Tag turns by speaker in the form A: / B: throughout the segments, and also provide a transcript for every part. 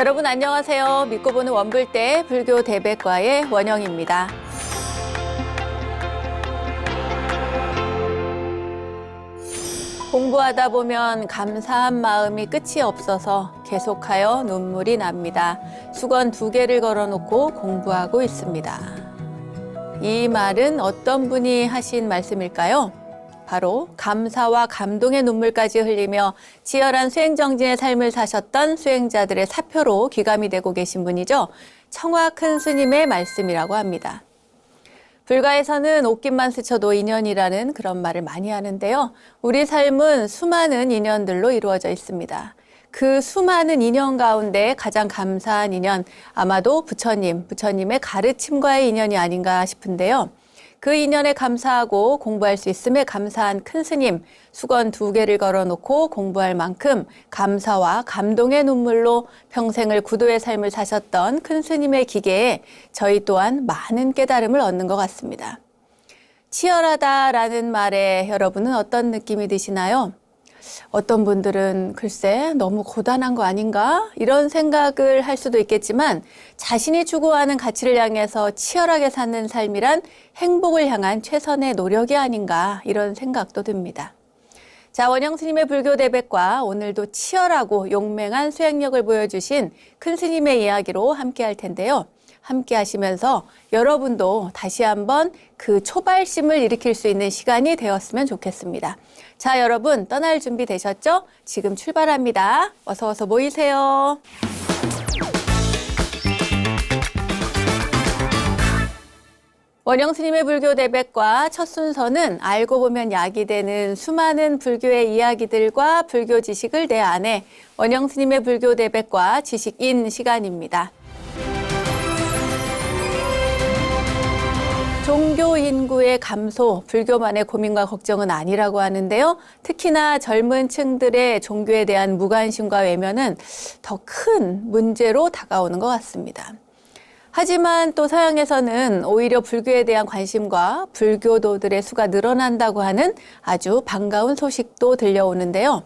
A: 여러분 안녕하세요. 믿고 보는 원불대 불교 대백과의 원영입니다. 공부하다 보면 감사한 마음이 끝이 없어서 계속하여 눈물이 납니다. 수건 2개를 걸어놓고 공부하고 있습니다. 이 말은 어떤 분이 하신 말씀일까요? 바로 감사와 감동의 눈물까지 흘리며 치열한 수행정진의 삶을 사셨던 수행자들의 사표로 귀감이 되고 계신 분이죠. 청화 큰 스님의 말씀이라고 합니다. 불가에서는 옷깃만 스쳐도 인연이라는 그런 말을 많이 하는데요. 우리 삶은 수많은 인연들로 이루어져 있습니다. 그 수많은 인연 가운데 가장 감사한 인연, 아마도 부처님의 가르침과의 인연이 아닌가 싶은데요. 그 인연에 감사하고 공부할 수 있음에 감사한 큰 스님, 수건 2개를 걸어놓고 공부할 만큼 감사와 감동의 눈물로 평생을 구도의 삶을 사셨던 큰 스님의 기계에 저희 또한 많은 깨달음을 얻는 것 같습니다. 치열하다라는 말에 여러분은 어떤 느낌이 드시나요? 어떤 분들은 글쎄 너무 고단한 거 아닌가? 이런 생각을 할 수도 있겠지만 자신이 추구하는 가치를 향해서 치열하게 사는 삶이란 행복을 향한 최선의 노력이 아닌가 이런 생각도 듭니다. 자, 원영 스님의 불교 대백과 오늘도 치열하고 용맹한 수행력을 보여주신 큰 스님의 이야기로 함께 할 텐데요. 함께 하시면서 여러분도 다시 한번 그 초발심을 일으킬 수 있는 시간이 되었으면 좋겠습니다. 자, 여러분 떠날 준비 되셨죠? 지금 출발합니다. 어서 모이세요. 원영 스님의 불교 대백과 첫 순서는 알고 보면 약이 되는 수많은 불교의 이야기들과 불교 지식을 내 안에 원영 스님의 불교 대백과 지식인 시간입니다. 종교 인구의 감소, 불교만의 고민과 걱정은 아니라고 하는데요. 특히나 젊은 층들의 종교에 대한 무관심과 외면은 더 큰 문제로 다가오는 것 같습니다. 하지만 또 서양에서는 오히려 불교에 대한 관심과 불교도들의 수가 늘어난다고 하는 아주 반가운 소식도 들려오는데요.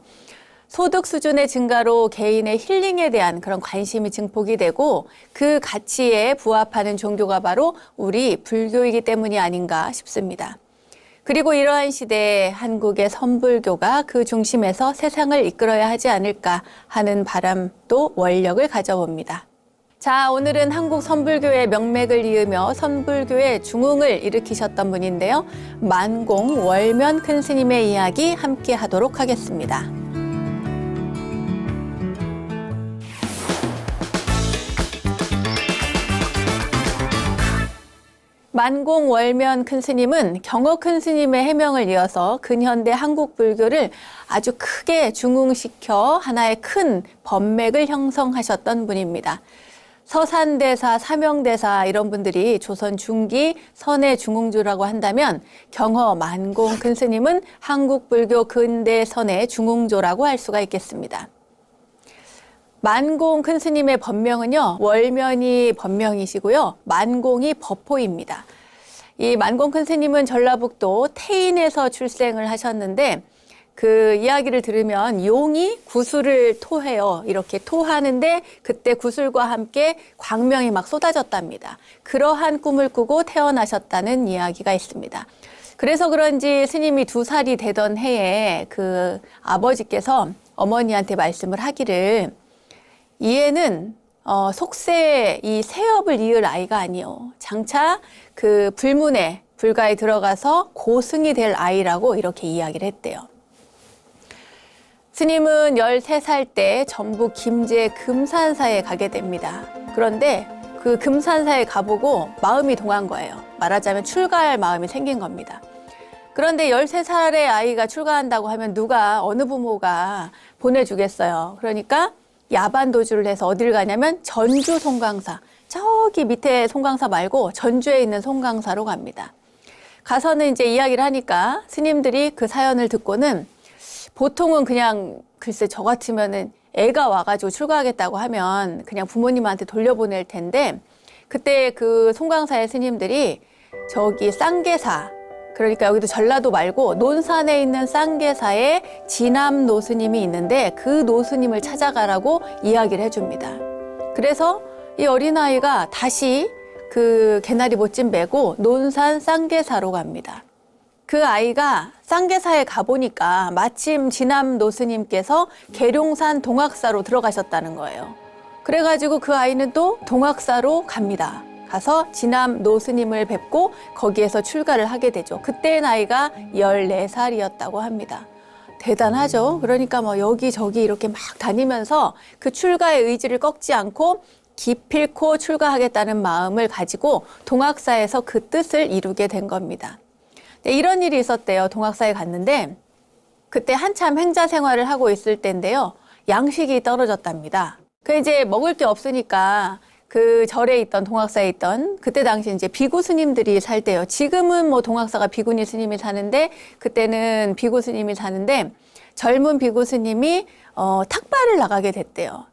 A: 소득 수준의 증가로 개인의 힐링에 대한 그런 관심이 증폭이 되고 그 가치에 부합하는 종교가 바로 우리 불교이기 때문이 아닌가 싶습니다. 그리고 이러한 시대에 한국의 선불교가 그 중심에서 세상을 이끌어야 하지 않을까 하는 바람도 원력을 가져봅니다. 자, 오늘은 한국 선불교의 명맥을 이으며 선불교의 중흥을 일으키셨던 분인데요. 만공 월면 큰 스님의 이야기 함께 하도록 하겠습니다. 만공 월면 큰 스님은 경어 큰 스님의 해명을 이어서 근현대 한국 불교를 아주 크게 중흥시켜 하나의 큰 법맥을 형성하셨던 분입니다. 서산대사, 사명대사 이런 분들이 조선 중기 선의 중흥주라고 한다면 경어 만공 큰 스님은 한국 불교 근대 선의 중흥조라고 할 수가 있겠습니다. 만공 큰 스님의 법명은요, 월면이 법명이시고요, 만공이 법호입니다. 이 만공 큰 스님은 전라북도 태인에서 출생을 하셨는데 그 이야기를 들으면 용이 구슬을 토해요. 이렇게 토하는데 그때 구슬과 함께 광명이 막 쏟아졌답니다. 그러한 꿈을 꾸고 태어나셨다는 이야기가 있습니다. 그래서 그런지 스님이 2살이 되던 해에 그 아버지께서 어머니한테 말씀을 하기를 이 애는 속세에 이 세업을 이을 아이가 아니요. 장차 그 불가에 들어가서 고승이 될 아이라고 이렇게 이야기를 했대요. 스님은 13살 때 전북 김제 금산사에 가게 됩니다. 그런데 그 금산사에 가보고 마음이 동한 거예요. 말하자면 출가할 마음이 생긴 겁니다. 그런데 13살의 아이가 출가한다고 하면 어느 부모가 보내주겠어요. 그러니까 야반도주를 해서 어딜 가냐면 전주 송강사, 저기 밑에 송강사 말고 전주에 있는 송강사로 갑니다. 가서는 이제 이야기를 하니까 스님들이 그 사연을 듣고는 보통은 그냥 글쎄 저 같으면은 애가 와가지고 출가하겠다고 하면 그냥 부모님한테 돌려보낼 텐데 그때 그 송강사의 스님들이 저기 쌍계사, 그러니까 여기도 전라도 말고 논산에 있는 쌍계사에 진암 노스님이 있는데 그 노스님을 찾아가라고 이야기를 해줍니다. 그래서 이 어린아이가 다시 그 개나리 못짐 메고 논산 쌍계사로 갑니다. 그 아이가 쌍계사에 가보니까 마침 진암 노스님께서 계룡산 동학사로 들어가셨다는 거예요. 그래가지고 그 아이는 또 동학사로 갑니다. 가서 진암 노스님을 뵙고 거기에서 출가를 하게 되죠. 그때 나이가 14살이었다고 합니다. 대단하죠. 그러니까 뭐 여기저기 이렇게 막 다니면서 그 출가의 의지를 꺾지 않고 기필코 출가하겠다는 마음을 가지고 동학사에서 그 뜻을 이루게 된 겁니다. 이런 일이 있었대요. 동학사에 갔는데 그때 한참 행자 생활을 하고 있을 때인데요. 양식이 떨어졌답니다. 그 이제 먹을 게 없으니까 그 절에 있던 동학사에 있던 그때 당시 이제 비구 스님들이 살 때요. 지금은 뭐 동학사가 비구니 스님이 사는데 그때는 비구 스님이 사는데 젊은 비구 스님이 탁발을 나가게 됐대요.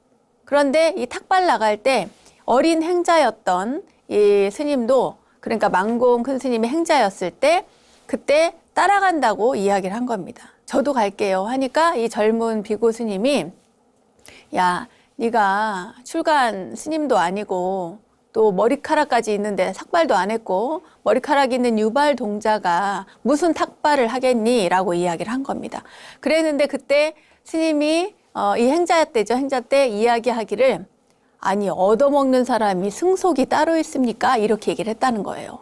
A: 그런데 이 탁발 나갈 때 어린 행자였던 이 스님도 그러니까 망공 큰 스님이 행자였을 때 그때 따라간다고 이야기를 한 겁니다. 저도 갈게요 하니까 이 젊은 비구 스님이 야 네가 출가한 스님도 아니고 또 머리카락까지 있는데 삭발도 안 했고 머리카락 있는 유발 동자가 무슨 탁발을 하겠니? 라고 이야기를 한 겁니다. 그랬는데 그때 스님이 이 행자 때죠. 행자 때 이야기하기를 아니 얻어먹는 사람이 승속이 따로 있습니까? 이렇게 얘기를 했다는 거예요.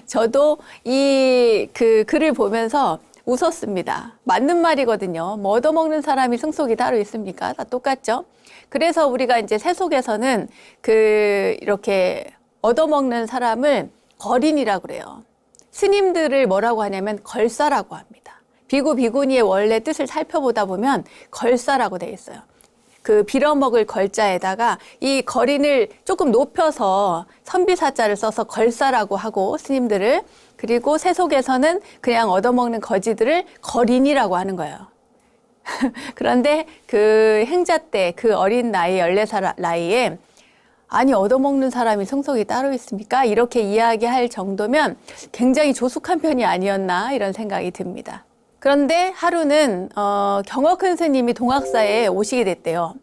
A: 저도 이 글을 보면서 웃었습니다. 맞는 말이거든요. 뭐 얻어먹는 사람이 승속이 따로 있습니까? 다 똑같죠? 그래서 우리가 이제 세속에서는 이렇게 얻어먹는 사람을 거린이라고 그래요. 스님들을 뭐라고 하냐면 걸사라고 합니다. 비구, 비구니의 원래 뜻을 살펴보다 보면 걸사라고 되어 있어요. 그 빌어먹을 걸자에다가 이 거린을 조금 높여서 선비사자를 써서 걸사라고 하고 스님들을 그리고 세속에서는 그냥 얻어먹는 거지들을 거린이라고 하는 거예요. 그런데 그 행자 때 그 어린 나이 14살 나이에 아니 얻어먹는 사람이 승속이 따로 있습니까? 이렇게 이야기할 정도면 굉장히 조숙한 편이 아니었나 이런 생각이 듭니다. 그런데 하루는 경어 큰 스님이 동학사에 오시게 됐대요.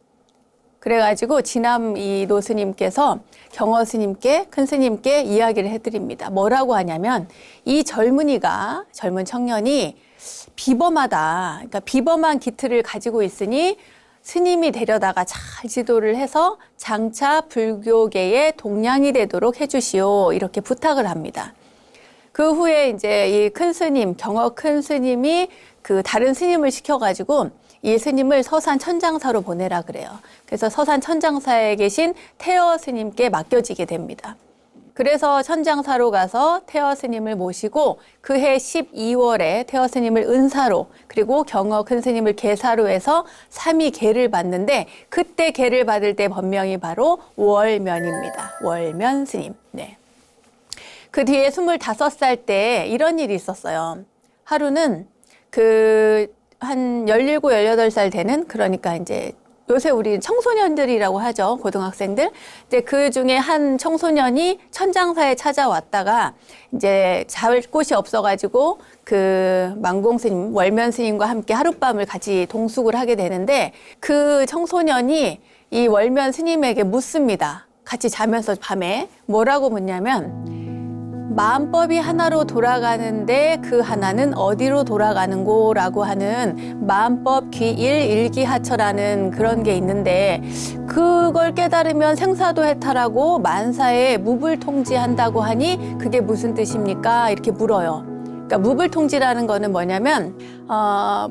A: 그래가지고 진암 이 노스님께서 경어 스님께 큰 스님께 이야기를 해드립니다. 뭐라고 하냐면 이 젊은 청년이 비범하다. 그러니까 비범한 기틀을 가지고 있으니 스님이 데려다가 잘 지도를 해서 장차 불교계의 동량이 되도록 해주시오. 이렇게 부탁을 합니다. 그 후에 이제 이 큰 스님, 경어 큰 스님이 그 다른 스님을 시켜가지고 이 스님을 서산 천장사로 보내라 그래요. 그래서 서산 천장사에 계신 태어 스님께 맡겨지게 됩니다. 그래서 천장사로 가서 태어 스님을 모시고 그해 12월에 태어 스님을 은사로 그리고 경어 큰 스님을 계사로 해서 3위 계를 받는데 그때 계를 받을 때 본명이 바로 월면입니다. 월면 스님. 네. 그 뒤에 25살 때 이런 일이 있었어요. 하루는 한 17, 18살 되는 그러니까 이제 요새 우리 청소년들이라고 하죠. 고등학생들. 이제 그 중에 한 청소년이 천장사에 찾아왔다가 이제 잘 곳이 없어가지고 그 망공 스님, 월면 스님과 함께 하룻밤을 같이 동숙을 하게 되는데 그 청소년이 이 월면 스님에게 묻습니다. 같이 자면서 밤에 뭐라고 묻냐면 마음법이 하나로 돌아가는데 그 하나는 어디로 돌아가는고? 라고 하는 마음법 귀일 일기하처라는 그런 게 있는데 그걸 깨달으면 생사도 해탈하고 만사에 무불통지한다고 하니 그게 무슨 뜻입니까? 이렇게 물어요. 그러니까 무불통지라는 거는 뭐냐면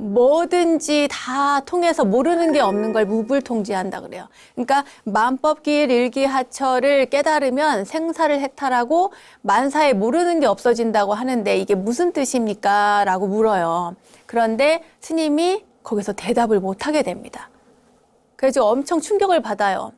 A: 뭐든지 다 통해서 모르는 게 없는 걸 무불통지한다 그래요. 그러니까 만법길 일기하처를 깨달으면 생사를 해탈하고 만사에 모르는 게 없어진다고 하는데 이게 무슨 뜻입니까? 라고 물어요. 그런데 스님이 거기서 대답을 못하게 됩니다. 그래서 엄청 충격을 받아요.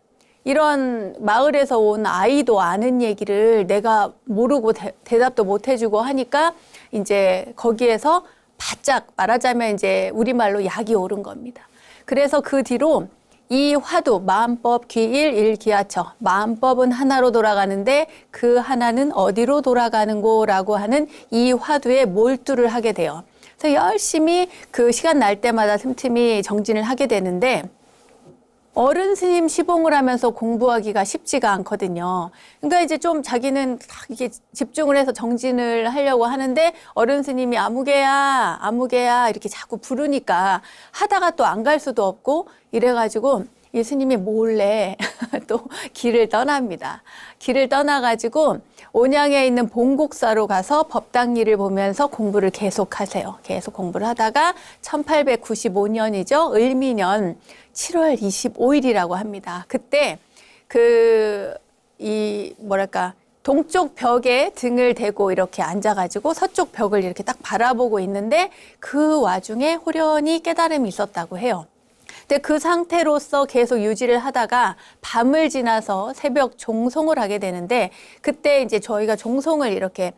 A: 이런 마을에서 온 아이도 아는 얘기를 내가 모르고 대답도 못 해주고 하니까 이제 거기에서 바짝 말하자면 이제 우리말로 약이 오른 겁니다. 그래서 그 뒤로 이 화두, 마음법 귀일 일기하처, 마음법은 하나로 돌아가는데 그 하나는 어디로 돌아가는고라고 하는 이 화두에 몰두를 하게 돼요. 그래서 열심히 그 시간 날 때마다 틈틈이 정진을 하게 되는데 어른 스님 시봉을 하면서 공부하기가 쉽지가 않거든요. 그러니까 이제 좀 자기는 이게 집중을 해서 정진을 하려고 하는데 어른 스님이 아무개야, 아무개야 이렇게 자꾸 부르니까 하다가 또 안 갈 수도 없고 이래가지고 이 스님이 몰래 또 길을 떠납니다. 길을 떠나가지고 온양에 있는 봉곡사로 가서 법당리를 보면서 공부를 계속하세요. 계속 공부를 하다가 1895년이죠. 을미년 7월 25일이라고 합니다. 그때 동쪽 벽에 등을 대고 이렇게 앉아가지고 서쪽 벽을 이렇게 딱 바라보고 있는데 그 와중에 호련히 깨달음이 있었다고 해요. 근데 그 상태로서 계속 유지를 하다가 밤을 지나서 새벽 종송을 하게 되는데 그때 이제 저희가 종송을 이렇게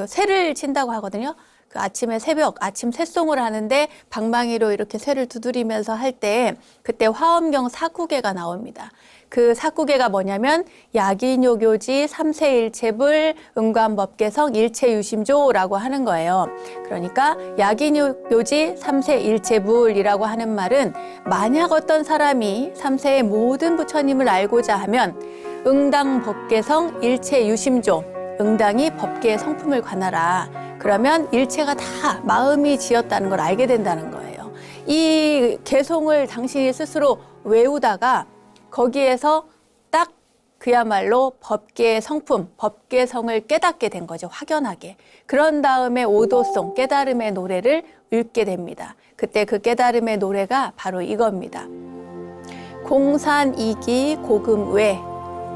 A: 새를 친다고 하거든요. 아침 새송을 하는데 방망이로 이렇게 새를 두드리면서 할 때 그때 화엄경 사구계가 나옵니다. 그 사구계가 뭐냐면 야기뇨교지 삼세일체불 응관법계성 일체유심조라고 하는 거예요. 그러니까 야기뇨교지 삼세일체불이라고 하는 말은 만약 어떤 사람이 삼세의 모든 부처님을 알고자 하면 응당 법계성 일체유심조, 응당이 법계의 성품을 관하라. 그러면 일체가 다 마음이 지었다는 걸 알게 된다는 거예요. 이 개송을 당신이 스스로 외우다가 거기에서 딱 그야말로 법계의 성품, 법계성을 깨닫게 된 거죠. 확연하게. 그런 다음에 오도송, 깨달음의 노래를 읽게 됩니다. 그때 그 깨달음의 노래가 바로 이겁니다. 공산이기 고금외,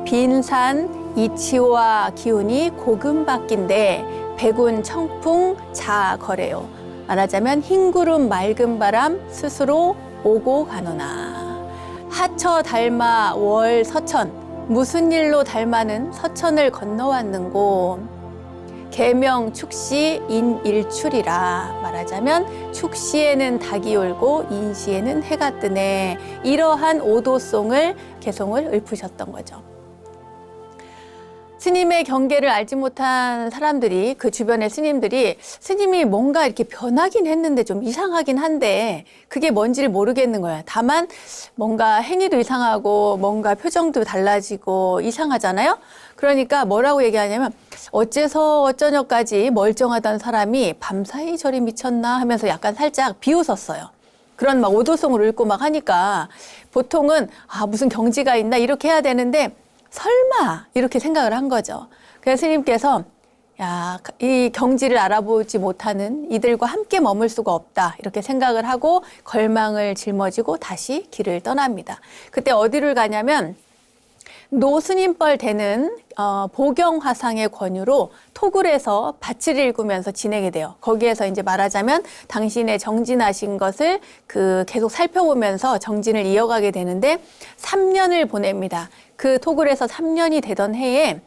A: 빈산 이치와 기운이 고금밖인데 백운 청풍 자거래요. 말하자면 흰 구름 맑은 바람 스스로 오고 가노나. 하처 닮아 월 서천, 무슨 일로 닮아는 서천을 건너왔는고. 계명 축시 인일출이라. 말하자면 축시에는 닭이 울고 인시에는 해가 뜨네. 이러한 오도송을 개송을 읊으셨던 거죠. 스님의 경계를 알지 못한 사람들이, 그 주변의 스님들이 스님이 뭔가 이렇게 변하긴 했는데 좀 이상하긴 한데 그게 뭔지를 모르겠는 거야. 다만 뭔가 행위도 이상하고 뭔가 표정도 달라지고 이상하잖아요. 그러니까 뭐라고 얘기하냐면 어째서 어쩌냐까지 멀쩡하던 사람이 밤사이 저리 미쳤나 하면서 약간 살짝 비웃었어요. 그런 막 오도송을 읽고 막 하니까 보통은 무슨 경지가 있나 이렇게 해야 되는데 설마 이렇게 생각을 한 거죠. 그래서 스님께서 이 경지를 알아보지 못하는 이들과 함께 머물 수가 없다 이렇게 생각을 하고 걸망을 짊어지고 다시 길을 떠납니다. 그때 어디를 가냐면 노스님뻘 되는 보경화상의 권유로 토굴에서 밭을 읽으면서 지내게 돼요. 거기에서 이제 말하자면 당신의 정진하신 것을 계속 살펴보면서 정진을 이어가게 되는데 3년을 보냅니다. 그 토굴에서 3년이 되던 해에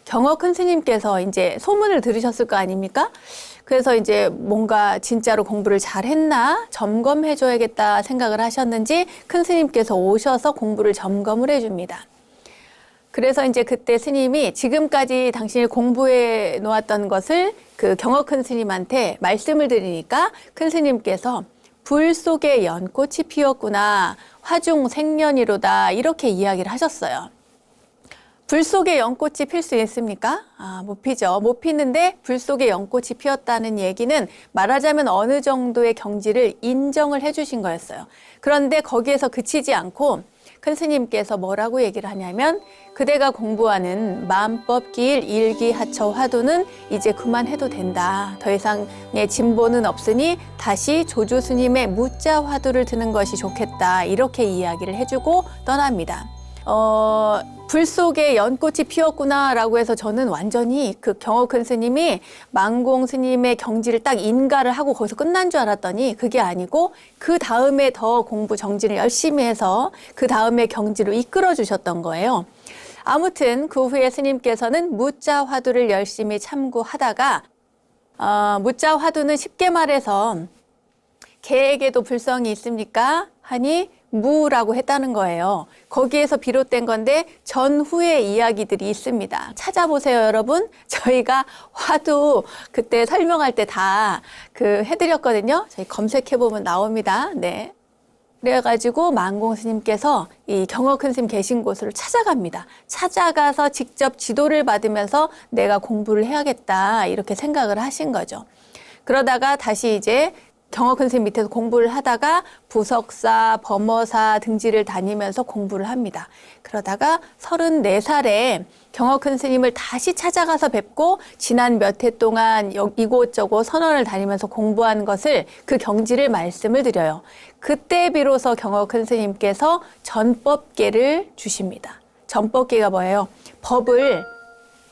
A: 경어 큰 스님께서 이제 소문을 들으셨을 거 아닙니까? 그래서 이제 뭔가 진짜로 공부를 잘했나 점검해줘야겠다 생각을 하셨는지 큰 스님께서 오셔서 공부를 점검을 해줍니다. 그래서 이제 그때 스님이 지금까지 당신이 공부해 놓았던 것을 그 경어 큰 스님한테 말씀을 드리니까 큰 스님께서 불 속에 연꽃이 피었구나. 화중 생년이로다. 이렇게 이야기를 하셨어요. 불 속에 연꽃이 필 수 있습니까? 못 피죠. 못 피는데 불 속에 연꽃이 피었다는 얘기는 말하자면 어느 정도의 경지를 인정을 해주신 거였어요. 그런데 거기에서 그치지 않고 큰 스님께서 뭐라고 얘기를 하냐면 그대가 공부하는 만법기일 일기하처 화두는 이제 그만해도 된다. 더 이상의 진보는 없으니 다시 조주 스님의 무자 화두를 드는 것이 좋겠다. 이렇게 이야기를 해주고 떠납니다. 불 속에 연꽃이 피었구나 라고 해서 저는 완전히 그 경어 큰 스님이 망공 스님의 경지를 딱 인가를 하고 거기서 끝난 줄 알았더니 그게 아니고 그 다음에 더 공부 정진을 열심히 해서 그 다음에 경지로 이끌어 주셨던 거예요. 아무튼 그 후에 스님께서는 무자 화두를 열심히 참고하다가 무자 화두는 쉽게 말해서 개에게도 불성이 있습니까? 하니 무라고 했다는 거예요. 거기에서 비롯된 건데 전후의 이야기들이 있습니다. 찾아보세요, 여러분. 저희가 화두 그때 설명할 때 다 해드렸거든요. 저희 검색해보면 나옵니다. 네. 그래가지고 만공 스님께서 이 경어 큰 스님 계신 곳을 찾아갑니다. 찾아가서 직접 지도를 받으면서 내가 공부를 해야겠다 이렇게 생각을 하신 거죠. 그러다가 다시 이제 경어 큰 스님 밑에서 공부를 하다가 부석사, 범어사 등지를 다니면서 공부를 합니다. 그러다가 34살에 경어 큰 스님을 다시 찾아가서 뵙고 지난 몇 해 동안 이곳저곳 선원을 다니면서 공부한 것을 그 경지를 말씀을 드려요. 그때 비로소 경어 큰 스님께서 전법계를 주십니다. 전법계가 뭐예요? 법을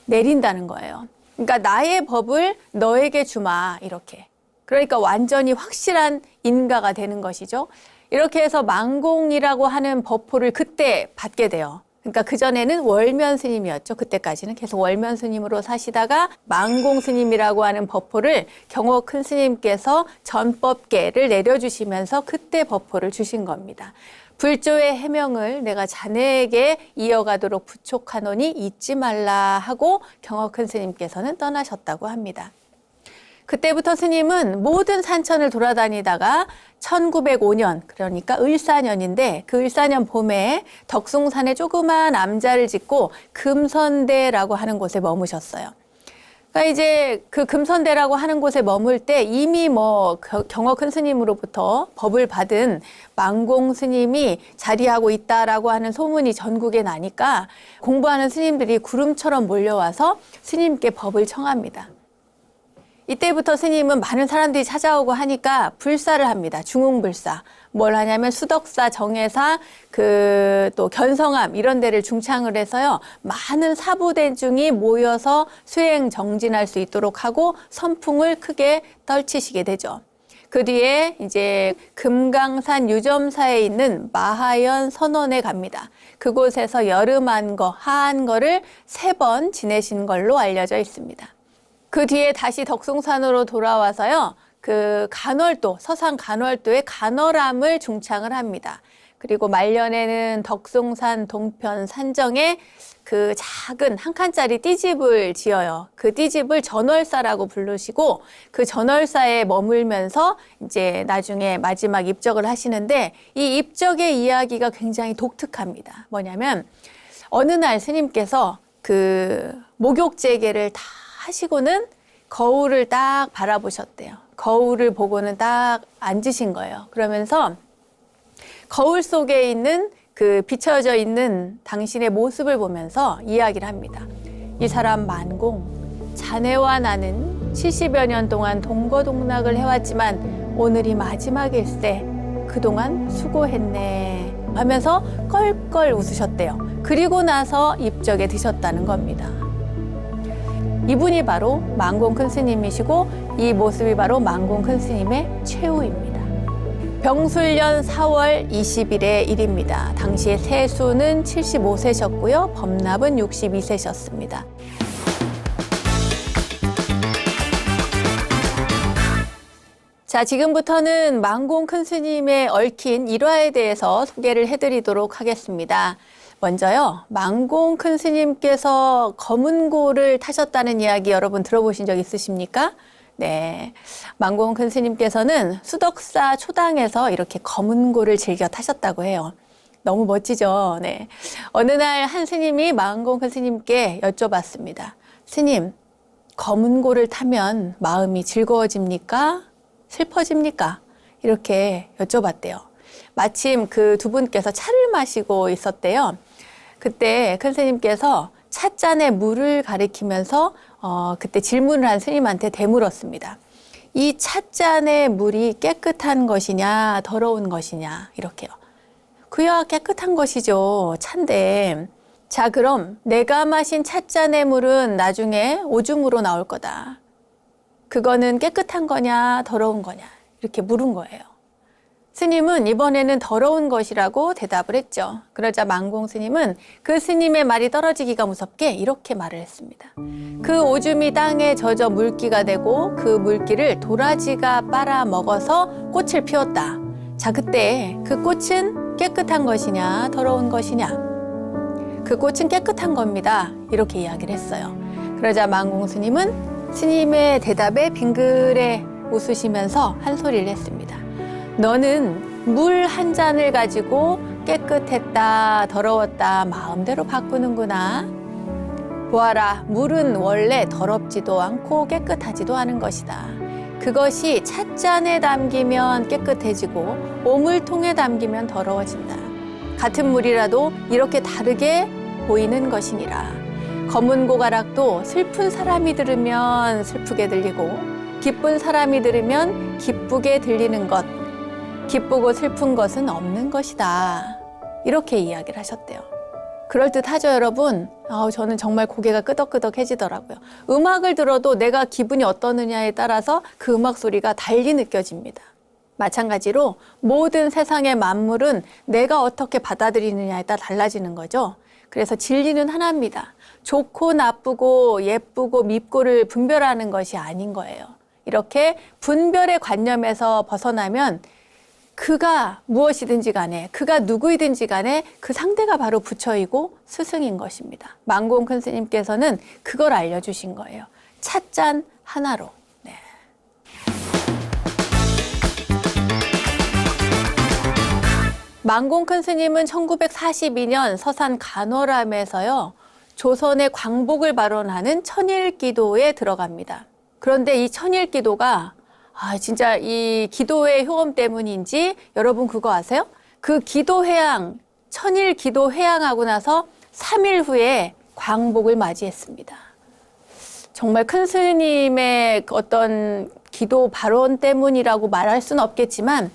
A: 내린다는 거예요. 그러니까 나의 법을 너에게 주마 이렇게. 그러니까 완전히 확실한 인가가 되는 것이죠. 이렇게 해서 만공이라고 하는 법호를 그때 받게 돼요. 그러니까 그전에는 월면 스님이었죠. 그때까지는 계속 월면 스님으로 사시다가 만공 스님이라고 하는 법호를 경호 큰 스님께서 전법계를 내려주시면서 그때 법호를 주신 겁니다. 불조의 해명을 내가 자네에게 이어가도록 부촉하노니 잊지 말라 하고 경호 큰 스님께서는 떠나셨다고 합니다. 그때부터 스님은 모든 산천을 돌아다니다가 1905년, 그러니까 을사년인데 그 을사년 봄에 덕숭산에 조그만 암자를 짓고 금선대라고 하는 곳에 머무셨어요. 그러니까 이제 그 금선대라고 하는 곳에 머물 때 이미 경어 큰 스님으로부터 법을 받은 만공 스님이 자리하고 있다라고 하는 소문이 전국에 나니까 공부하는 스님들이 구름처럼 몰려와서 스님께 법을 청합니다. 이때부터 스님은 많은 사람들이 찾아오고 하니까 불사를 합니다. 중흥불사. 뭘 하냐면 수덕사, 정해사, 또 견성암 이런 데를 중창을 해서요. 많은 사부대중이 모여서 수행 정진할 수 있도록 하고 선풍을 크게 떨치시게 되죠. 그 뒤에 이제 금강산 유점사에 있는 마하연 선원에 갑니다. 그곳에서 여름한거, 하한거를 3번 지내신 걸로 알려져 있습니다. 그 뒤에 다시 덕숭산으로 돌아와서요. 그 간월도, 서산 간월도에 간월암을 중창을 합니다. 그리고 말년에는 덕숭산 동편 산정에 그 작은 한 칸짜리 띠집을 지어요. 그 띠집을 전월사라고 부르시고 그 전월사에 머물면서 이제 나중에 마지막 입적을 하시는데 이 입적의 이야기가 굉장히 독특합니다. 뭐냐면 어느 날 스님께서 그 목욕재개를 다 하시고는 거울을 딱 바라보셨대요. 거울을 보고는 딱 앉으신 거예요. 그러면서 거울 속에 있는 그 비춰져 있는 당신의 모습을 보면서 이야기를 합니다. 이 사람 만공, 자네와 나는 70여 년 동안 동거동락을 해왔지만 오늘이 마지막일세. 그동안 수고했네 하면서 껄껄 웃으셨대요. 그리고 나서 입적에 드셨다는 겁니다. 이분이 바로 만공 큰 스님이시고 이 모습이 바로 만공 큰 스님의 최후입니다. 병술년 4월 20일의 일입니다. 당시에 세수는 75세셨고요. 범납은 62세셨습니다. 자, 지금부터는 만공 큰 스님의 얽힌 일화에 대해서 소개를 해드리도록 하겠습니다. 먼저요, 만공 큰 스님께서 검은고를 타셨다는 이야기 여러분 들어보신 적 있으십니까? 네, 만공 큰 스님께서는 수덕사 초당에서 이렇게 검은고를 즐겨 타셨다고 해요. 너무 멋지죠? 네. 어느 날 한 스님이 만공 큰 스님께 여쭤봤습니다. 스님, 검은고를 타면 마음이 즐거워집니까? 슬퍼집니까? 이렇게 여쭤봤대요. 마침 그 두 분께서 차를 마시고 있었대요. 그때 큰 스님께서 찻잔에 물을 가리키면서 그때 질문을 한 스님한테 되물었습니다. 이 찻잔의 물이 깨끗한 것이냐 더러운 것이냐 이렇게요. 그야 깨끗한 것이죠. 찬데. 자, 그럼 내가 마신 찻잔의 물은 나중에 오줌으로 나올 거다. 그거는 깨끗한 거냐 더러운 거냐 이렇게 물은 거예요. 스님은 이번에는 더러운 것이라고 대답을 했죠. 그러자 만공 스님은 그 스님의 말이 떨어지기가 무섭게 이렇게 말을 했습니다. 그 오줌이 땅에 젖어 물기가 되고 그 물기를 도라지가 빨아먹어서 꽃을 피웠다. 자, 그때 그 꽃은 깨끗한 것이냐 더러운 것이냐? 그 꽃은 깨끗한 겁니다. 이렇게 이야기를 했어요. 그러자 만공 스님은 스님의 대답에 빙그레 웃으시면서 한 소리를 했습니다. 너는 물 한 잔을 가지고 깨끗했다, 더러웠다 마음대로 바꾸는구나. 보아라, 물은 원래 더럽지도 않고 깨끗하지도 않은 것이다. 그것이 찻잔에 담기면 깨끗해지고 오물통에 담기면 더러워진다. 같은 물이라도 이렇게 다르게 보이는 것이니라. 검은 고가락도 슬픈 사람이 들으면 슬프게 들리고 기쁜 사람이 들으면 기쁘게 들리는 것. 기쁘고 슬픈 것은 없는 것이다. 이렇게 이야기를 하셨대요. 그럴듯하죠, 여러분? 저는 정말 고개가 끄덕끄덕해지더라고요. 음악을 들어도 내가 기분이 어떠느냐에 따라서 그 음악 소리가 달리 느껴집니다. 마찬가지로 모든 세상의 만물은 내가 어떻게 받아들이느냐에 따라 달라지는 거죠. 그래서 진리는 하나입니다. 좋고 나쁘고 예쁘고 밉고를 분별하는 것이 아닌 거예요. 이렇게 분별의 관념에서 벗어나면 그가 무엇이든지 간에, 그가 누구이든지 간에 그 상대가 바로 부처이고 스승인 것입니다. 망공 큰 스님께서는 그걸 알려주신 거예요. 찻잔 하나로. 네. 망공 큰 스님은 1942년 서산 간월암에서요, 조선의 광복을 발언하는 천일기도에 들어갑니다. 그런데 이 천일기도가 진짜 이 기도의 효험 때문인지 여러분 그거 아세요? 그 기도회양, 천일 기도회양하고 나서 3일 후에 광복을 맞이했습니다. 정말 큰 스님의 어떤 기도 발언 때문이라고 말할 수는 없겠지만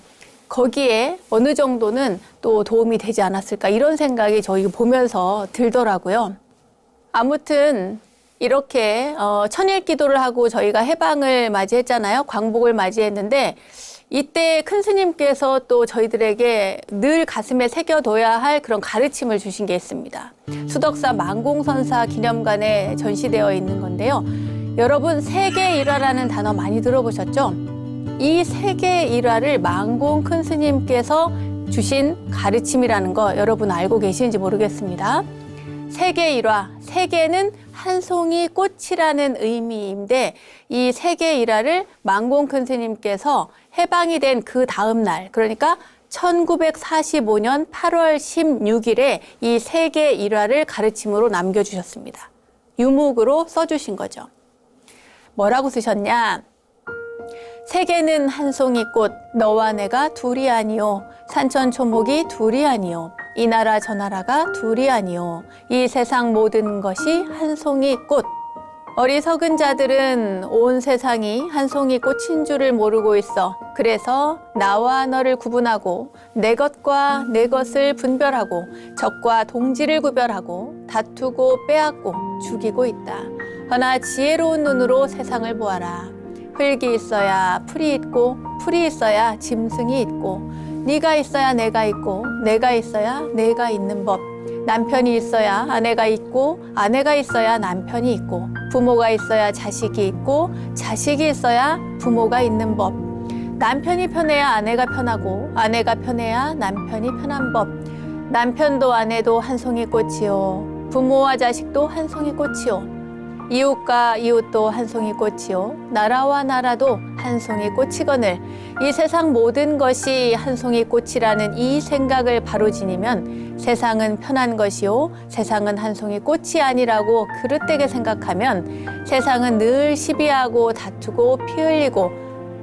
A: 거기에 어느 정도는 또 도움이 되지 않았을까 이런 생각이 저희 보면서 들더라고요. 아무튼 이렇게 천일 기도를 하고 저희가 해방을 맞이했잖아요. 광복을 맞이했는데 이때 큰 스님께서 또 저희들에게 늘 가슴에 새겨둬야 할 그런 가르침을 주신 게 있습니다. 수덕사 망공선사 기념관에 전시되어 있는 건데요. 여러분 세계일화라는 단어 많이 들어보셨죠? 이 세계일화를 망공 큰 스님께서 주신 가르침이라는 거 여러분 알고 계시는지 모르겠습니다. 세계일화, 세계는 한 송이 꽃이라는 의미인데 이 세계일화를 망공 큰 스님께서 해방이 된 그 다음 날, 그러니까 1945년 8월 16일에 이 세계일화를 가르침으로 남겨주셨습니다. 유목으로 써주신 거죠. 뭐라고 쓰셨냐? 세계는 한 송이 꽃, 너와 내가 둘이 아니오. 산천초목이 둘이 아니오. 이 나라 저 나라가 둘이 아니오. 이 세상 모든 것이 한 송이 꽃. 어리석은 자들은 온 세상이 한 송이 꽃인 줄을 모르고 있어. 그래서 나와 너를 구분하고 내 것과 내 것을 분별하고 적과 동지를 구별하고 다투고 빼앗고 죽이고 있다. 허나 지혜로운 눈으로 세상을 보아라. 흙이 있어야 풀이 있고 풀이 있어야 짐승이 있고 네가 있어야 내가 있고 내가 있어야 내가 있는 법. 남편이 있어야 아내가 있고 아내가 있어야 남편이 있고 부모가 있어야 자식이 있고 자식이 있어야 부모가 있는 법. 남편이 편해야 아내가 편하고 아내가 편해야 남편이 편한 법. 남편도 아내도 한 송이 꽃이요. 부모와 자식도 한 송이 꽃이요. 이웃과 이웃도 한 송이 꽃이요. 나라와 나라도 한 송이 꽃이거늘 이 세상 모든 것이 한 송이 꽃이라는 이 생각을 바로 지니면 세상은 편한 것이요. 세상은 한 송이 꽃이 아니라고 그릇되게 생각하면 세상은 늘 시비하고 다투고 피 흘리고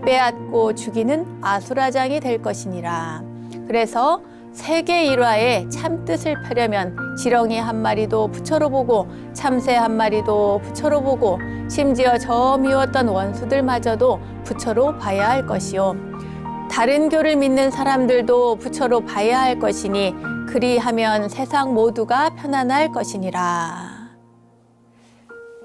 A: 빼앗고 죽이는 아수라장이 될 것이니라. 그래서 세계 일화의 참뜻을 펴려면 지렁이 한 마리도 부처로 보고 참새 한 마리도 부처로 보고 심지어 저 미웠던 원수들마저도 부처로 봐야 할 것이요. 다른 교를 믿는 사람들도 부처로 봐야 할 것이니 그리하면 세상 모두가 편안할 것이니라.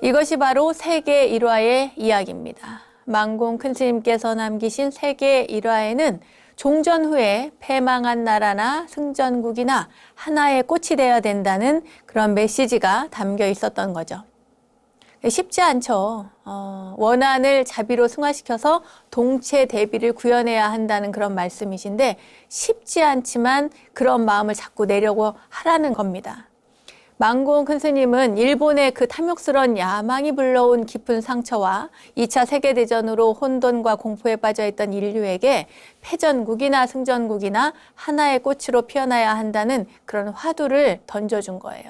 A: 이것이 바로 세계 일화의 이야기입니다. 망공 큰 스님께서 남기신 세계 일화에는 종전 후에 패망한 나라나 승전국이나 하나의 꽃이 되어야 된다는 그런 메시지가 담겨 있었던 거죠. 쉽지 않죠. 원한을 자비로 승화시켜서 동체 대비를 구현해야 한다는 그런 말씀이신데 쉽지 않지만 그런 마음을 자꾸 내려고 하라는 겁니다. 만공 큰 스님은 일본의 그 탐욕스러운 야망이 불러온 깊은 상처와 2차 세계대전으로 혼돈과 공포에 빠져있던 인류에게 패전국이나 승전국이나 하나의 꽃으로 피어나야 한다는 그런 화두를 던져준 거예요.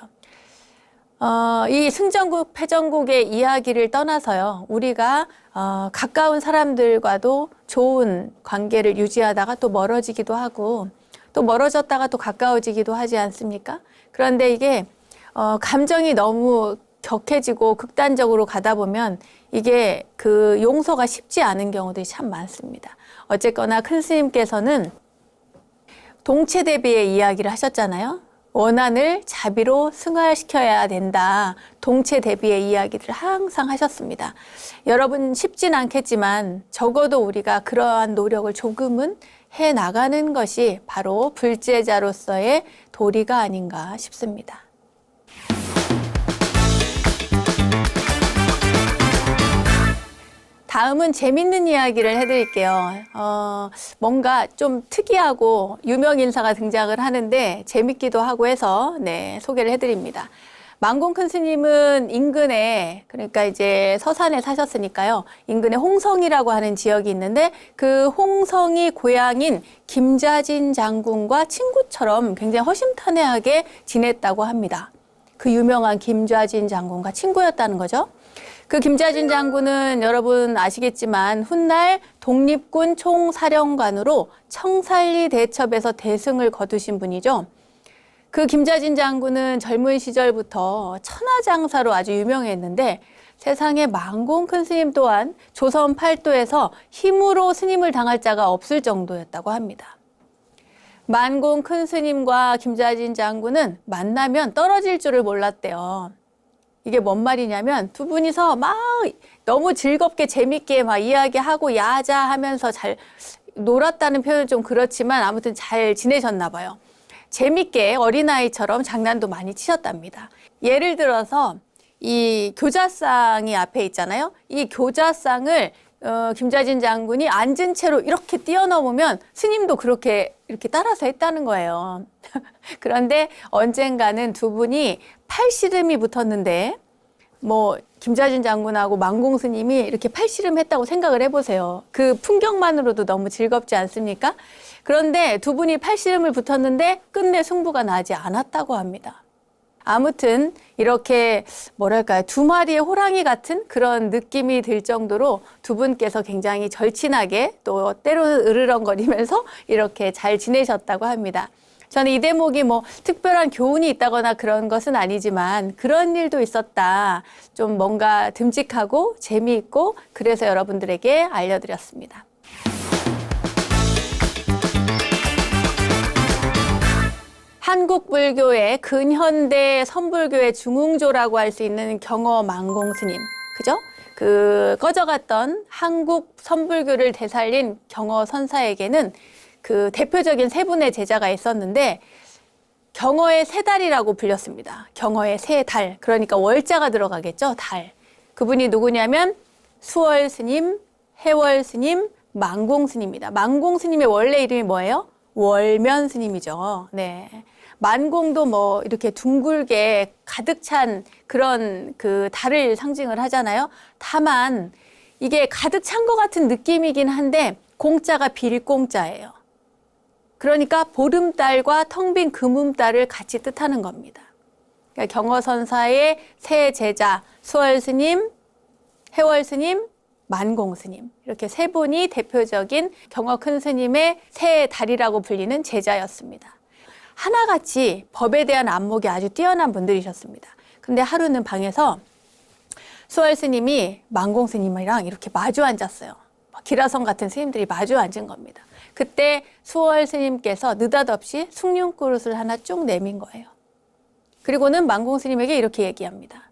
A: 이 승전국, 패전국의 이야기를 떠나서요, 우리가 가까운 사람들과도 좋은 관계를 유지하다가 또 멀어지기도 하고, 또 멀어졌다가 또 가까워지기도 하지 않습니까? 그런데 이게 감정이 너무 격해지고 극단적으로 가다 보면 이게 그 용서가 쉽지 않은 경우들이 참 많습니다. 어쨌거나 큰 스님께서는 동체대비의 이야기를 하셨잖아요. 원한을 자비로 승화시켜야 된다. 동체대비의 이야기를 항상 하셨습니다. 여러분 쉽진 않겠지만 적어도 우리가 그러한 노력을 조금은 해나가는 것이 바로 불제자로서의 도리가 아닌가 싶습니다. 다음은 재밌는 이야기를 해드릴게요. 뭔가 좀 특이하고 유명 인사가 등장을 하는데 재밌기도 하고 해서 소개를 해드립니다. 만공 큰 스님은 인근에, 그러니까 이제 서산에 사셨으니까요, 인근에 홍성이라고 하는 지역이 있는데 그 홍성이 고향인 김자진 장군과 친구처럼 굉장히 허심탄회하게 지냈다고 합니다. 그 유명한 김자진 장군과 친구였다는 거죠. 그 김자진 장군은 여러분 아시겠지만 훗날 독립군 총사령관으로 청산리 대첩에서 대승을 거두신 분이죠. 그 김자진 장군은 젊은 시절부터 천하장사로 아주 유명했는데 세상에 만공 큰 스님 또한 조선 팔도에서 힘으로 스님을 당할 자가 없을 정도였다고 합니다. 만공 큰 스님과 김자진 장군은 만나면 떨어질 줄을 몰랐대요. 이게 뭔 말이냐면 두 분이서 막 너무 즐겁게 재밌게 막 이야기하고 야자하면서 잘 놀았다는 표현은 좀 그렇지만 아무튼 잘 지내셨나 봐요. 재밌게 어린아이처럼 장난도 많이 치셨답니다. 예를 들어서 이 교자상이 앞에 있잖아요. 이 교자상을 김자진 장군이 앉은 채로 이렇게 뛰어넘으면 스님도 그렇게 이렇게 따라서 했다는 거예요. 그런데 언젠가는 두 분이 팔씨름이 붙었는데 김자진 장군하고 만공 스님이 이렇게 팔씨름 했다고 생각을 해보세요. 그 풍경만으로도 너무 즐겁지 않습니까? 그런데 두 분이 팔씨름을 붙었는데 끝내 승부가 나지 않았다고 합니다. 아무튼 이렇게 두 마리의 호랑이 같은 그런 느낌이 들 정도로 두 분께서 굉장히 절친하게 또 때로는 으르렁거리면서 이렇게 잘 지내셨다고 합니다. 저는 이 대목이 특별한 교훈이 있다거나 그런 것은 아니지만 그런 일도 있었다. 좀 뭔가 듬직하고 재미있고 그래서 여러분들에게 알려드렸습니다. 한국 불교의 근현대 선불교의 중흥조라고 할 수 있는 경어 만공 스님, 그죠? 그 꺼져갔던 한국 선불교를 되살린 경어 선사에게는 그 대표적인 세 분의 제자가 있었는데 경어의 세 달이라고 불렸습니다. 경어의 세 달, 그러니까 월자가 들어가겠죠, 달. 그분이 누구냐면 수월 스님, 해월 스님, 만공 스님입니다. 만공 스님의 원래 이름이 뭐예요? 월면 스님이죠. 네. 만공도 이렇게 둥글게 가득 찬 그런 그 달을 상징을 하잖아요. 다만 이게 가득 찬 것 같은 느낌이긴 한데 공자가 빌공자예요. 그러니까 보름달과 텅 빈 금음달을 같이 뜻하는 겁니다. 그러니까 경어선사의 세 제자, 수월스님, 해월스님, 만공스님, 이렇게 세 분이 대표적인 경어 큰 스님의 세 달이라고 불리는 제자였습니다. 하나같이 법에 대한 안목이 아주 뛰어난 분들이셨습니다. 근데 하루는 방에서 수월스님이 만공스님이랑 이렇게 마주 앉았어요. 기라성 같은 스님들이 마주 앉은 겁니다. 그때 수월 스님께서 느닷없이 숭늉그릇을 하나 쭉 내민 거예요. 그리고는 만공 스님에게 이렇게 얘기합니다.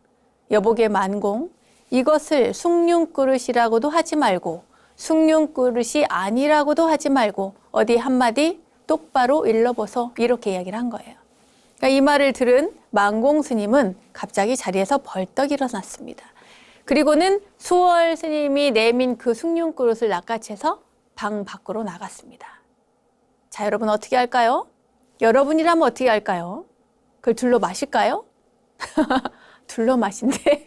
A: 여보게 만공, 이것을 숭늉그릇이라고도 하지 말고 숭늉그릇이 아니라고도 하지 말고 어디 한마디 똑바로 일러보소, 이렇게 이야기를 한 거예요. 그러니까 이 말을 들은 만공 스님은 갑자기 자리에서 벌떡 일어났습니다. 그리고는 수월 스님이 내민 그 숭늉그릇을 낚아채서 방 밖으로 나갔습니다. 자, 여러분 어떻게 할까요? 여러분이라면 어떻게 할까요? 그걸 둘러 마실까요? 둘러 마신대.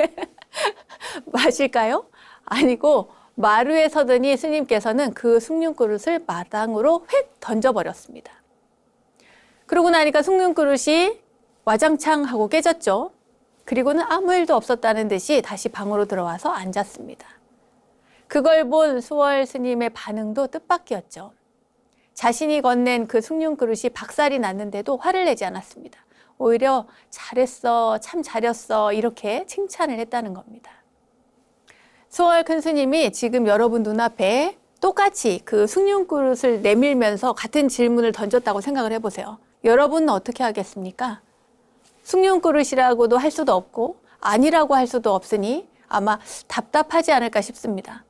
A: 마실까요? 아니고 마루에 서더니 스님께서는 그 숭늉그릇을 마당으로 휙 던져버렸습니다. 그러고 나니까 숭늉그릇이 와장창 하고 깨졌죠. 그리고는 아무 일도 없었다는 듯이 다시 방으로 들어와서 앉았습니다. 그걸 본 수월 스님의 반응도 뜻밖이었죠. 자신이 건넨 그 숭늉그릇이 박살이 났는데도 화를 내지 않았습니다. 오히려 잘했어, 참 잘했어 이렇게 칭찬을 했다는 겁니다. 수월 큰 스님이 지금 여러분 눈앞에 똑같이 그 숭늉그릇을 내밀면서 같은 질문을 던졌다고 생각을 해보세요. 여러분은 어떻게 하겠습니까? 숭늉그릇이라고도 할 수도 없고 아니라고 할 수도 없으니 아마 답답하지 않을까 싶습니다.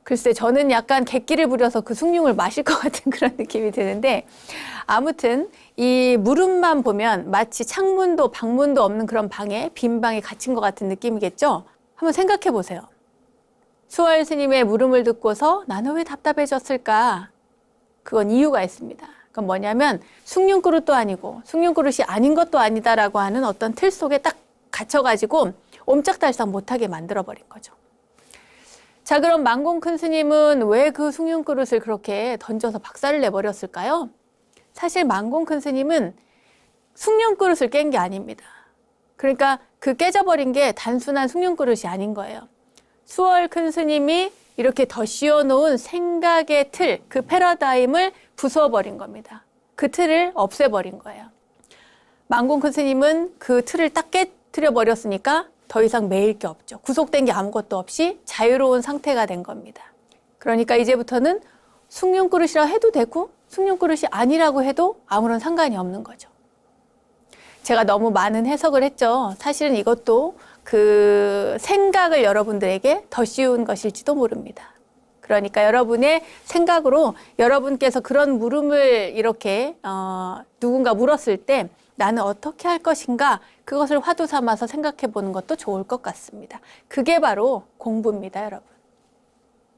A: 글쎄 저는 약간 객기를 부려서 그 숭늉을 마실 것 같은 그런 느낌이 드는데 아무튼 이 무릎만 보면 마치 창문도 방문도 없는 그런 방에 빈 방에 갇힌 것 같은 느낌이겠죠? 한번 생각해 보세요. 수월 스님의 물음을 듣고서 나는 왜 답답해졌을까? 그건 이유가 있습니다. 그건 뭐냐면 숭늉그릇도 아니고 숭늉그릇이 아닌 것도 아니다라고 하는 어떤 틀 속에 딱 갇혀가지고 옴짝달싹 못하게 만들어버린 거죠. 자, 그럼 만공 큰 스님은 왜 그 숭늉그릇을 그렇게 던져서 박살을 내버렸을까요? 사실 만공 큰 스님은 숭늉그릇을 깬 게 아닙니다. 그러니까 그 깨져버린 게 단순한 숭늉그릇이 아닌 거예요. 수월 큰 스님이 이렇게 더 씌워놓은 생각의 틀, 그 패러다임을 부숴버린 겁니다. 그 틀을 없애버린 거예요. 만공 큰 스님은 그 틀을 딱 깨트려 버렸으니까 더 이상 매일 게 없죠. 구속된 게 아무것도 없이 자유로운 상태가 된 겁니다. 그러니까 이제부터는 숭늉그릇이라 해도 되고 숭늉그릇이 아니라고 해도 아무런 상관이 없는 거죠. 제가 너무 많은 해석을 했죠. 사실은 이것도 그 생각을 여러분들에게 더 씌운 것일지도 모릅니다. 그러니까 여러분의 생각으로 여러분께서 그런 물음을 이렇게 누군가 물었을 때 나는 어떻게 할 것인가 그것을 화두 삼아서 생각해 보는 것도 좋을 것 같습니다. 그게 바로 공부입니다, 여러분.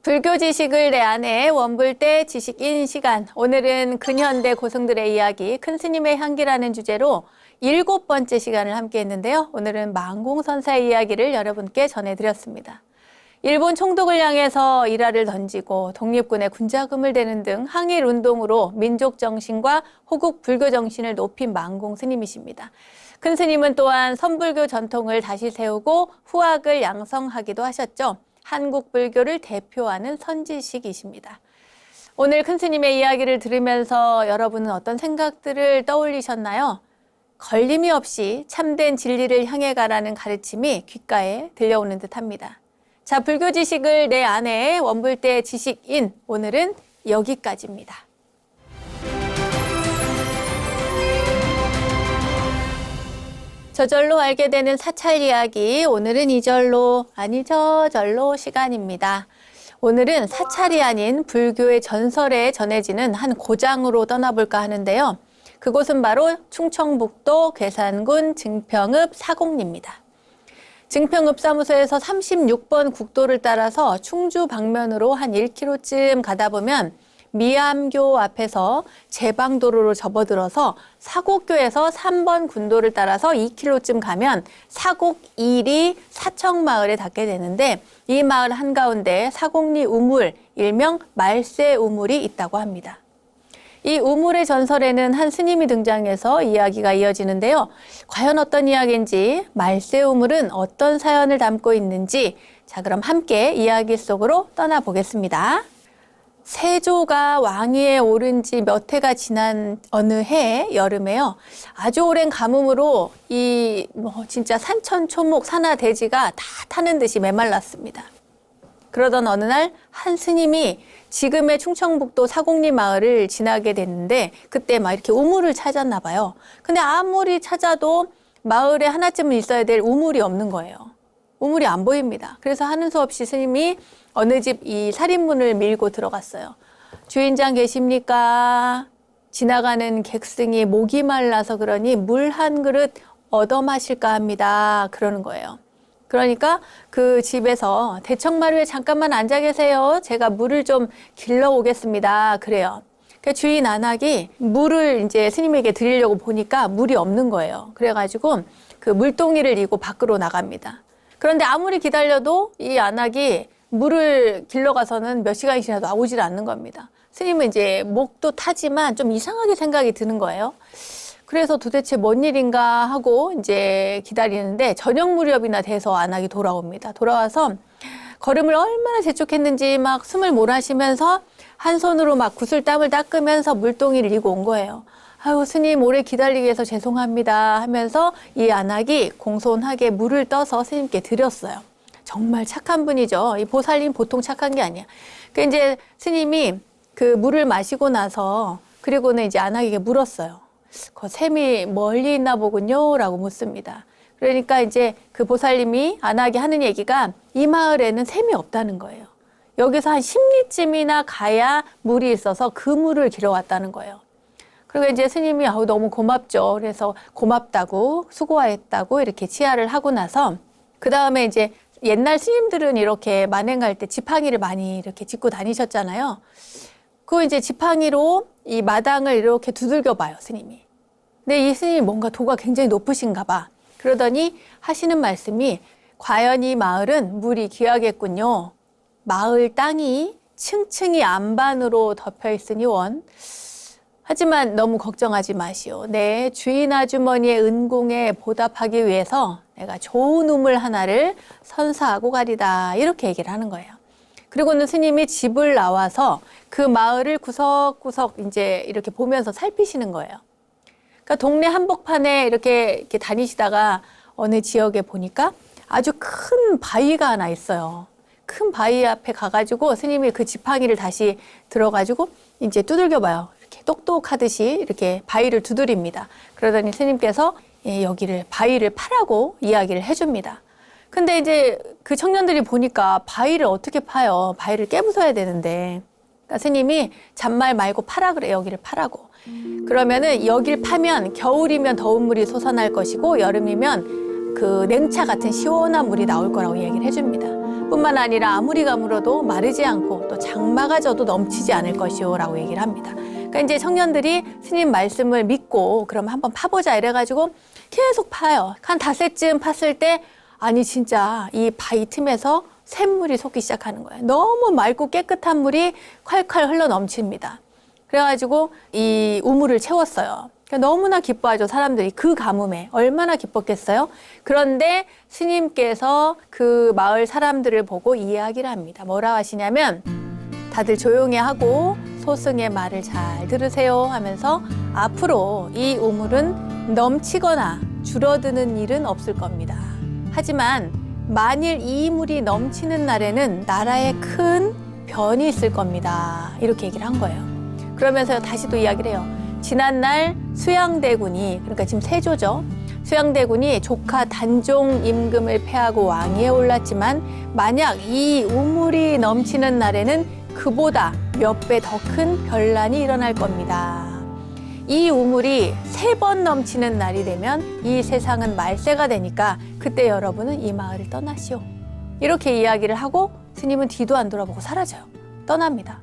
A: 불교 지식을 내 안에 원불대 지식인 시간. 오늘은 근현대 고승들의 이야기 큰 스님의 향기라는 주제로 7번째 시간을 함께 했는데요. 오늘은 만공선사의 이야기를 여러분께 전해드렸습니다. 일본 총독을 향해서 일화를 던지고 독립군의 군자금을 대는 등 항일 운동으로 민족 정신과 호국 불교 정신을 높인 만공 스님이십니다. 큰 스님은 또한 선불교 전통을 다시 세우고 후학을 양성하기도 하셨죠. 한국 불교를 대표하는 선지식이십니다. 오늘 큰 스님의 이야기를 들으면서 여러분은 어떤 생각들을 떠올리셨나요? 걸림이 없이 참된 진리를 향해 가라는 가르침이 귓가에 들려오는 듯합니다. 자, 불교 지식을 내 안에 원불대 지식인, 오늘은 여기까지입니다. 저절로 알게 되는 사찰 이야기, 오늘은 이절로, 아니 저절로 시간입니다. 오늘은 사찰이 아닌 불교의 전설에 전해지는 한 고장으로 떠나볼까 하는데요. 그곳은 바로 충청북도 괴산군 증평읍 사곡리입니다. 증평읍 사무소에서 36번 국도를 따라서 충주 방면으로 한 1km쯤 가다 보면 미암교 앞에서 제방도로로 접어들어서 사곡교에서 3번 군도를 따라서 2km쯤 가면 사곡 1리 사청마을에 닿게 되는데 이 마을 한가운데 사곡리 우물, 일명 말세 우물이 있다고 합니다. 이 우물의 전설에는 한 스님이 등장해서 이야기가 이어지는데요. 과연 어떤 이야기인지, 말세 우물은 어떤 사연을 담고 있는지, 자, 그럼 함께 이야기 속으로 떠나보겠습니다. 세조가 왕위에 오른 지 몇 해가 지난 어느 해 여름에요. 아주 오랜 가뭄으로 이 진짜 산천초목 산하대지가 다 타는 듯이 메말랐습니다. 그러던 어느 날 한 스님이 지금의 충청북도 사곡리 마을을 지나게 됐는데 그때 막 이렇게 우물을 찾았나 봐요. 근데 아무리 찾아도 마을에 하나쯤은 있어야 될 우물이 없는 거예요. 우물이 안 보입니다. 그래서 하는 수 없이 스님이 어느 집 이 살인문을 밀고 들어갔어요. 주인장 계십니까? 지나가는 객승이 목이 말라서 그러니 물 한 그릇 얻어 마실까 합니다. 그러는 거예요. 그러니까 그 집에서 대청마루에 잠깐만 앉아 계세요. 제가 물을 좀 길러 오겠습니다. 그래요. 그러니까 주인 안악이 물을 이제 스님에게 드리려고 보니까 물이 없는 거예요. 그래가지고 그 물동이를 이고 밖으로 나갑니다. 그런데 아무리 기다려도 이 안악이 물을 길러 가서는 몇 시간이 지나도 나오질 않는 겁니다. 스님은 이제 목도 타지만 좀 이상하게 생각이 드는 거예요. 그래서 도대체 뭔 일인가 하고 이제 기다리는데 저녁 무렵이나 돼서 안악이 돌아옵니다. 돌아와서 걸음을 얼마나 재촉했는지 막 숨을 몰아쉬면서 한 손으로 막 구슬땀을 닦으면서 물동이를 이고 온 거예요. 아유, 스님 오래 기다리게 해서 죄송합니다 하면서 이 안악이 공손하게 물을 떠서 스님께 드렸어요. 정말 착한 분이죠. 이 보살님 보통 착한 게 아니야. 그 이제 스님이 그 물을 마시고 나서 그리고는 이제 안악에게 물었어요. 그 샘이 멀리 있나 보군요 라고 묻습니다. 그러니까 이제 그 보살님이 안악이 하는 얘기가 이 마을에는 샘이 없다는 거예요. 여기서 한 10리쯤이나 가야 물이 있어서 그 물을 길어왔다는 거예요. 그리고 이제 스님이 너무 고맙죠. 그래서 고맙다고 수고했다고 이렇게 치하를 하고 나서 그 다음에 이제 옛날 스님들은 이렇게 만행 갈 때 지팡이를 많이 이렇게 짚고 다니셨잖아요. 그 이제 지팡이로 이 마당을 이렇게 두들겨 봐요, 스님이. 근데 이 스님이 뭔가 도가 굉장히 높으신가 봐. 그러더니 하시는 말씀이 과연 이 마을은 물이 귀하겠군요. 마을 땅이 층층이 안반으로 덮여 있으니 원. 하지만 너무 걱정하지 마시오. 내 주인 아주머니의 은공에 보답하기 위해서 내가 좋은 우물 하나를 선사하고 가리다. 이렇게 얘기를 하는 거예요. 그리고는 스님이 집을 나와서 그 마을을 구석구석 이제 이렇게 보면서 살피시는 거예요. 그러니까 동네 한복판에 이렇게 다니시다가 어느 지역에 보니까 아주 큰 바위가 하나 있어요. 큰 바위 앞에 가가지고 스님이 그 지팡이를 다시 들어가지고 이제 두들겨 봐요. 이렇게 똑똑하듯이 이렇게 바위를 두드립니다. 그러더니 스님께서 여기를 바위를 파라고 이야기를 해줍니다. 근데 이제 그 청년들이 보니까 바위를 어떻게 파요? 바위를 깨부숴야 되는데. 그러니까 스님이 잔말 말고 파라 그래, 여기를 파라고. 그러면은 여길 파면 겨울이면 더운 물이 솟아날 것이고 여름이면 그 냉차 같은 시원한 물이 나올 거라고 얘기를 해줍니다. 뿐만 아니라 아무리 가물어도 마르지 않고 또 장마가 져도 넘치지 않을 것이오 라고 얘기를 합니다. 그러니까 이제 청년들이 스님 말씀을 믿고 그럼 한번 파보자 이래가지고 계속 파요. 한 닷새쯤 팠을 때 아니 진짜 이 바위 틈에서 샘물이 솟기 시작하는 거예요. 너무 맑고 깨끗한 물이 콸콸 흘러 넘칩니다. 그래가지고 이 우물을 채웠어요. 그러니까 너무나 기뻐하죠. 사람들이 그 가뭄에 얼마나 기뻤겠어요. 그런데 스님께서 그 마을 사람들을 보고 이야기를 합니다. 뭐라 하시냐면 다들 조용히 하고 소승의 말을 잘 들으세요 하면서 앞으로 이 우물은 넘치거나 줄어드는 일은 없을 겁니다. 하지만 만일 이 물이 넘치는 날에는 나라에 큰 변이 있을 겁니다. 이렇게 얘기를 한 거예요. 그러면서 다시 또 이야기를 해요. 지난날 수양대군이, 그러니까 지금 세조죠. 수양대군이 조카 단종 임금을 패하고 왕위에 올랐지만 만약 이 우물이 넘치는 날에는 그보다 몇 배 더 큰 변란이 일어날 겁니다. 이 우물이 3번 넘치는 날이 되면 이 세상은 말세가 되니까 그때 여러분은 이 마을을 떠나시오. 이렇게 이야기를 하고 스님은 뒤도 안 돌아보고 사라져요. 떠납니다.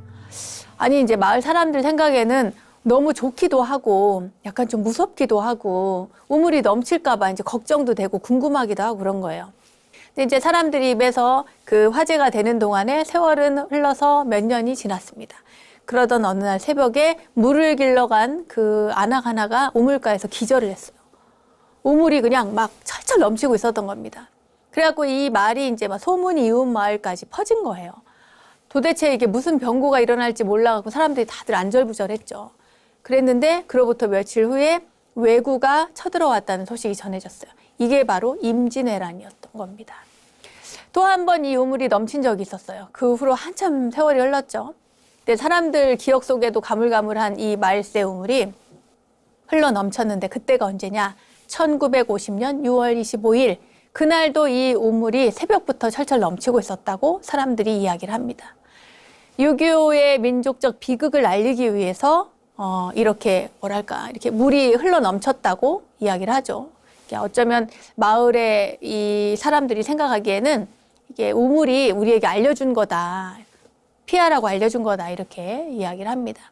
A: 아니 이제 마을 사람들 생각에는 너무 좋기도 하고 약간 좀 무섭기도 하고 우물이 넘칠까 봐 이제 걱정도 되고 궁금하기도 하고 그런 거예요. 근데 이제 사람들이 입에서 그 화제가 되는 동안에 세월은 흘러서 몇 년이 지났습니다. 그러던 어느 날 새벽에 물을 길러 간 그 안악 하나가 우물가에서 기절을 했어요. 우물이 그냥 막 철철 넘치고 있었던 겁니다. 그래갖고 이 말이 이제 막 소문이 이웃 마을까지 퍼진 거예요. 도대체 이게 무슨 병고가 일어날지 몰라갖고 사람들이 다들 안절부절했죠. 그랬는데 그로부터 며칠 후에 왜구가 쳐들어왔다는 소식이 전해졌어요. 이게 바로 임진왜란이었던 겁니다. 또 한 번 이 우물이 넘친 적이 있었어요. 그 후로 한참 세월이 흘렀죠. 근데 사람들 기억 속에도 가물가물한 이 말세 우물이 흘러 넘쳤는데 그때가 언제냐? 1950년 6월 25일 그날도 이 우물이 새벽부터 철철 넘치고 있었다고 사람들이 이야기를 합니다. 6.25의 민족적 비극을 알리기 위해서 이렇게 이렇게 물이 흘러 넘쳤다고 이야기를 하죠. 어쩌면 마을의 이 사람들이 생각하기에는 이게 우물이 우리에게 알려준 거다. 피하라고 알려준 거다. 이렇게 이야기를 합니다.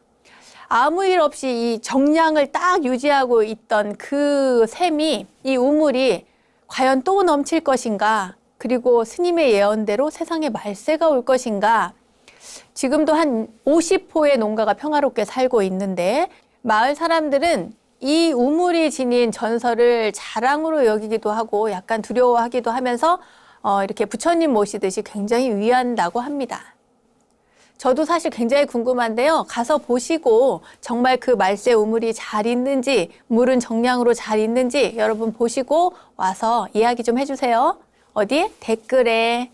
A: 아무 일 없이 이 정량을 딱 유지하고 있던 그 샘이, 이 우물이 과연 또 넘칠 것인가? 그리고 스님의 예언대로 세상에 말세가 올 것인가? 지금도 한 50호의 농가가 평화롭게 살고 있는데 마을 사람들은 이 우물이 지닌 전설을 자랑으로 여기기도 하고 약간 두려워하기도 하면서 이렇게 부처님 모시듯이 굉장히 위한다고 합니다. 저도 사실 굉장히 궁금한데요. 가서 보시고 정말 그 말세 우물이 잘 있는지, 물은 정량으로 잘 있는지 여러분 보시고 와서 이야기 좀 해주세요. 어디? 댓글에.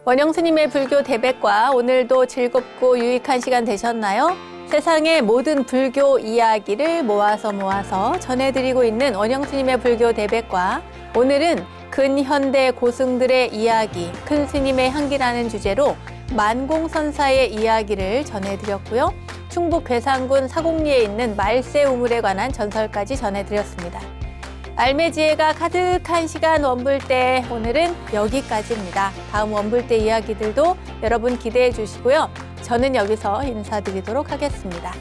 A: 원영스님의 불교 대백과 오늘도 즐겁고 유익한 시간 되셨나요? 세상의 모든 불교 이야기를 모아서 전해드리고 있는 원영스님의 불교 대백과, 오늘은 근현대 고승들의 이야기, 큰 스님의 향기라는 주제로 만공선사의 이야기를 전해드렸고요. 충북 괴산군 사곡리에 있는 말세 우물에 관한 전설까지 전해드렸습니다. 알매지혜가 가득한 시간 원불대, 오늘은 여기까지입니다. 다음 원불대 이야기들도 여러분 기대해 주시고요. 저는 여기서 인사드리도록 하겠습니다.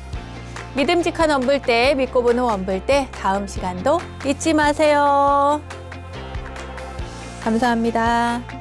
A: 믿음직한 원불대, 믿고 보는 원불대, 다음 시간도 잊지 마세요. 감사합니다.